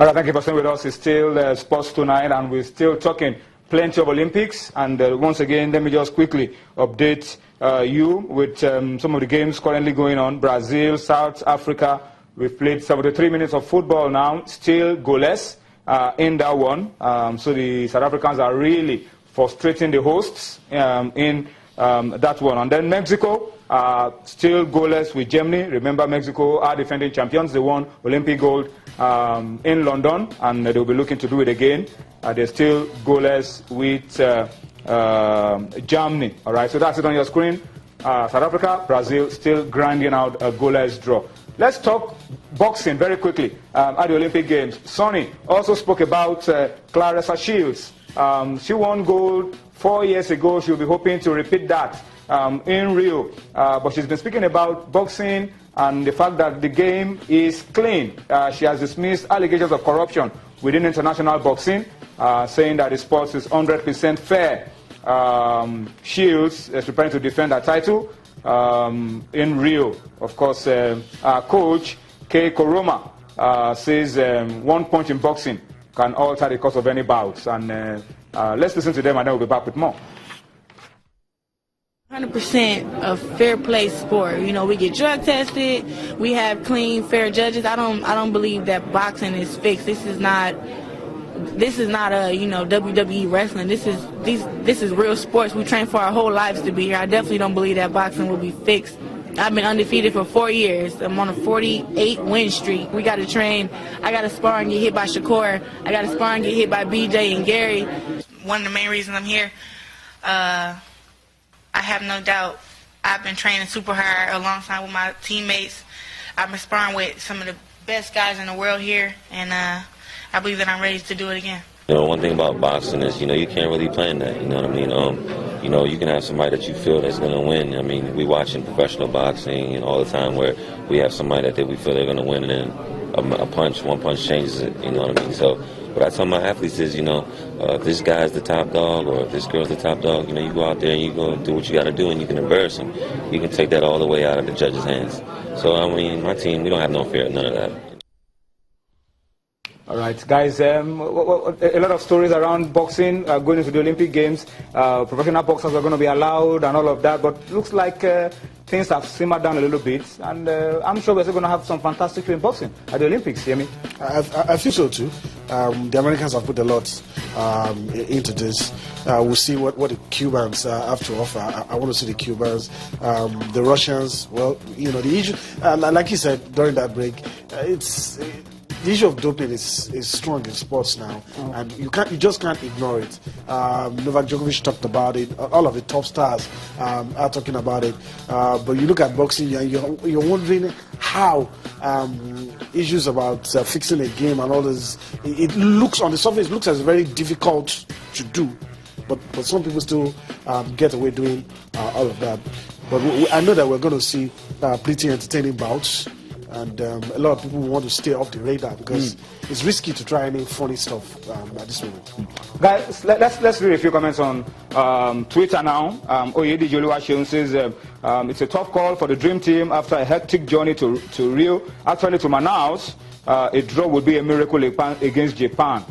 All right, thank you for staying with us. It's still Sports Tonight, and we're still talking plenty of Olympics. And once again, let me just quickly update you with some of the games currently going on. Brazil, South Africa. We've played 73 minutes of football now, still goalless in that one. So the South Africans are really frustrating the hosts in that one. And then Mexico, still goalless with Germany. Remember, Mexico are defending champions. They won Olympic gold in London, and they'll be looking to do it again. They're still goalless with Germany. All right, so that's it on your screen. South Africa, Brazil still grinding out a goalless draw. Let's talk boxing very quickly at the Olympic Games. Sonny also spoke about Clarissa Shields. She won gold 4 years ago. She'll be hoping to repeat that in Rio. But she's been speaking about boxing and the fact that the game is clean. She has dismissed allegations of corruption within international boxing, saying that the sport is 100% fair. Shields is preparing to defend her title in Rio. Of course, our coach, K. Koroma, says 1 punch in boxing can alter the course of any bouts. And let's listen to them, and then we'll be back with more. 100% a fair play sport. You know, we get drug tested. We have clean, fair judges. I don't believe that boxing is fixed. This is not a WWE wrestling. This is real sports. We train for our whole lives to be here. I definitely don't believe that boxing will be fixed. I've been undefeated for 4 years. I'm on a 48 win streak. We got to train. I got to spar and get hit by Shakur. I got to spar and get hit by BJ and Gary. One of the main reasons I'm here, I have no doubt I've been training super hard alongside with my teammates. I've been sparring with some of the best guys in the world here, and I believe that I'm ready to do it again. You know, one thing about boxing is, you can't really plan that, you know what I mean? You can have somebody that you feel that's going to win. I mean, we watching professional boxing all the time where we have somebody that we feel they're going to win, and then one punch changes it, you know what I mean? So what I tell my athletes is, if this guy's the top dog or if this girl's the top dog, you go out there and you go do what you got to do, and you can embarrass them. You can take that all the way out of the judge's hands. So, I mean, my team, we don't have no fear of none of that. All right, guys, a lot of stories around boxing going into the Olympic Games. Professional boxers are going to be allowed and all of that, but it looks like things have simmered down a little bit, and I'm sure we're still going to have some fantastic in boxing at the Olympics, Yemi. I feel so too. The Americans have put a lot into this. We'll see what the Cubans have to offer. I want to see the Cubans. The Russians, well, the issue, like you said during that break, the issue of doping is strong in sports now, and you just can't ignore it. Novak Djokovic talked about it. All of the top stars are talking about it. But you look at boxing, and you're wondering how issues about fixing a game and all this. It looks on the surface looks as very difficult to do, but some people still get away doing all of that. But I know that we're going to see pretty entertaining bouts. And a lot of people want to stay off the radar because it's risky to try any funny stuff at this moment. Guys, let's read a few comments on Twitter now. Oyedi Joluwaseun says it's a tough call for the Dream Team after a hectic journey to Rio. Actually, to Manaus, a draw would be a miracle against Japan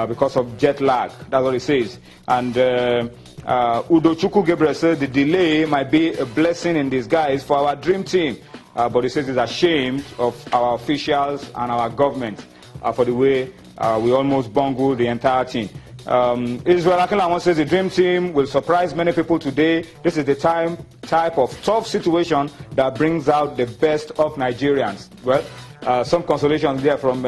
because of jet lag. That's what he says. And Udochukwu Gabriel says the delay might be a blessing in disguise for our Dream Team. But he says he's ashamed of our officials and our government for the way we almost bungled the entire team. Israel Akinlawan says the Dream Team will surprise many people today. This is the type of tough situation that brings out the best of Nigerians. Well, some consolations there from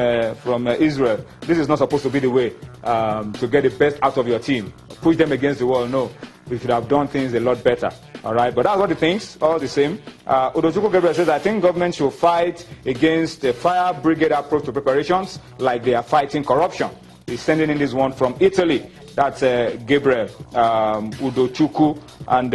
Israel. This is not supposed to be the way to get the best out of your team. Push them against the wall. No, we should have done things a lot better. All right, but that's what he thinks, all the same. Udochukwu Gabriel says, I think government should fight against the fire brigade approach to preparations like they are fighting corruption. He's sending in this one from Italy. That's Gabriel Udochukwu. And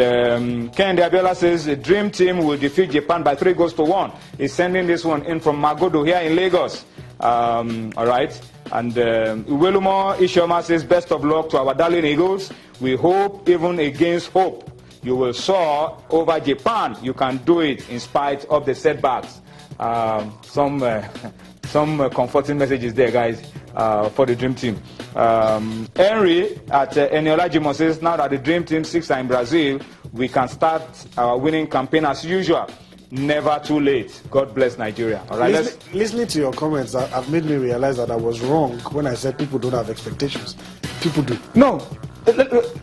Ken Abiola says, the Dream Team will defeat Japan by 3-1. He's sending this one in from Magodo here in Lagos. All right. And Uwelumo Ishoma says, best of luck to our darling Eagles. We hope, even against hope, you will soar over Japan. You can do it in spite of the setbacks. Some comforting messages there, guys. for the Dream Team. Henry at Eniola Jimo says, now that the Dream Team 6 are in Brazil, we can start our winning campaign as usual. Never too late. God bless Nigeria. All right, listening to your comments have made me realize that I was wrong when I said people don't have expectations. People do. No.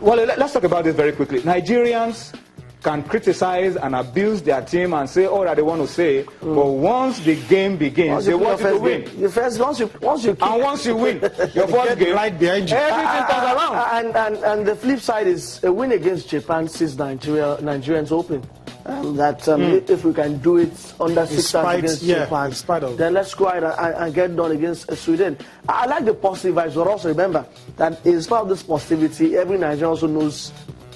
Well, let's talk about this very quickly. Nigerians can criticize and abuse their team and say all that they want to say, but once the game begins, they want you to win. Once you win, your first game, right behind you. Everything comes around. And the flip side is a win against Japan sees Nigerians open. If we can do it under 6 times against Japan, then let's go ahead and get done against Sweden. I like the positive vibes, but also remember that in spite of this positivity, every Nigerian also knows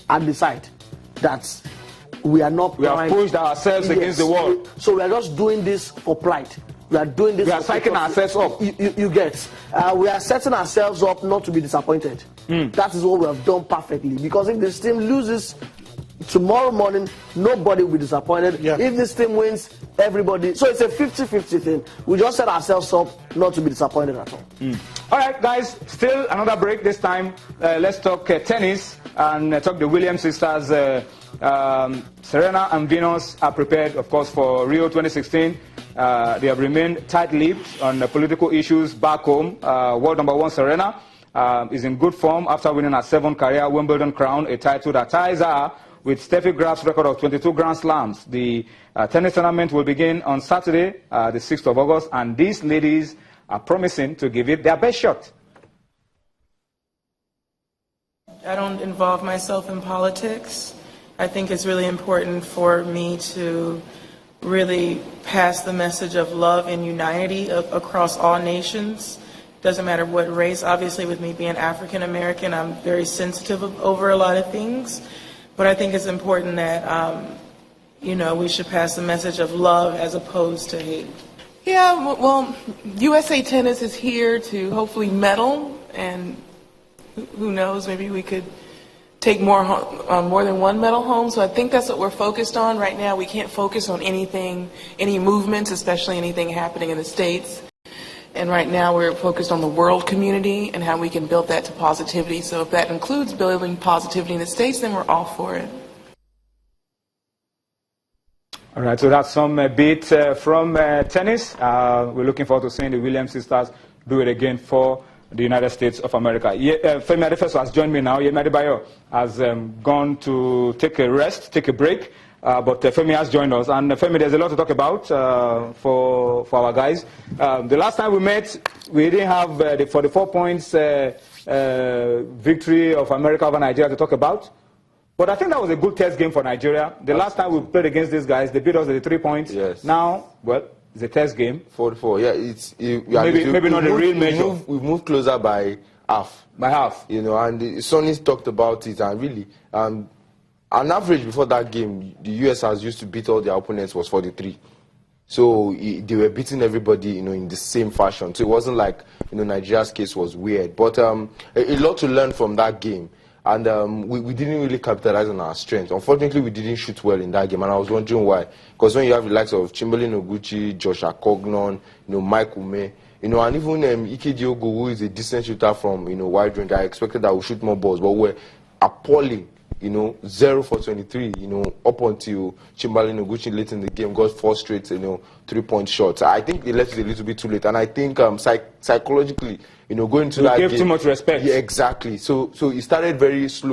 at the side that we are not. We have pushed ourselves against the wall. So we are just doing this for pride. We are doing this. We are psyching ourselves up. You get. We are setting ourselves up not to be disappointed. That is what we have done perfectly. Because if this team loses tomorrow morning, nobody will be disappointed. If this team wins, everybody. So it's a 50-50 thing. We just set ourselves up not to be disappointed at all. All right, guys. Still another break. This time, let's talk tennis and talk the Williams sisters. Serena and Venus are prepared, of course, for Rio 2016. They have remained tight-lipped on the political issues back home. World number 1 Serena is in good form after winning her 7th career Wimbledon crown, a title that ties her with Steffi Graf's record of 22 Grand Slams. The tennis tournament will begin on Saturday, the 6th of August, and these ladies are promising to give it their best shot. I don't involve myself in politics. I think it's really important for me to really pass the message of love and unity across all nations. Doesn't matter what race. Obviously, with me being African American, I'm very sensitive over a lot of things. But I think it's important that, we should pass the message of love as opposed to hate. Yeah, well, USA Tennis is here to hopefully medal, and who knows, maybe we could take more than one medal home. So I think that's what we're focused on right now. We can't focus on anything, any movements, especially anything happening in the States. And right now we're focused on the world community and how we can build that to positivity. So if that includes building positivity in the States, then we're all for it. All right, so that's some bit from tennis. We're looking forward to seeing the Williams sisters do it again for the United States of America. Femi Adefeso has joined me now. Yemi Adebayo has gone to take a rest, take a break. But Femi has joined us. And Femi, there's a lot to talk about for our guys. The last time we met, we didn't have the 44 points victory of America over Nigeria to talk about. But I think that was a good test game for Nigeria. The last time we played against these guys, they beat us at the 3 points. Yes. Now, well, it's a test game. 44, yeah. Maybe not a real measure. We've moved closer by half. By half. And Sonny's talked about it, and really, on average before that game, the US has used to beat all their opponents was 43. So they were beating everybody, in the same fashion. So it wasn't like, Nigeria's case was weird. But a lot to learn from that game. And we didn't really capitalize on our strength. Unfortunately, we didn't shoot well in that game, and I was wondering why. Because when you have the likes of Chamberlain Oguchi, Josh Akognon, Mike Ume, and even Ike Diogo, who is a decent shooter from wide range, I expected that we shoot more balls, but we're appalling. 0 for 23, up until Chamberlain Oguchi late in the game got 4 straight, 3-point shots. I think they left it a little bit too late, and I think psychologically, going to that game, gave too much respect. Yeah, exactly. So it started very slow.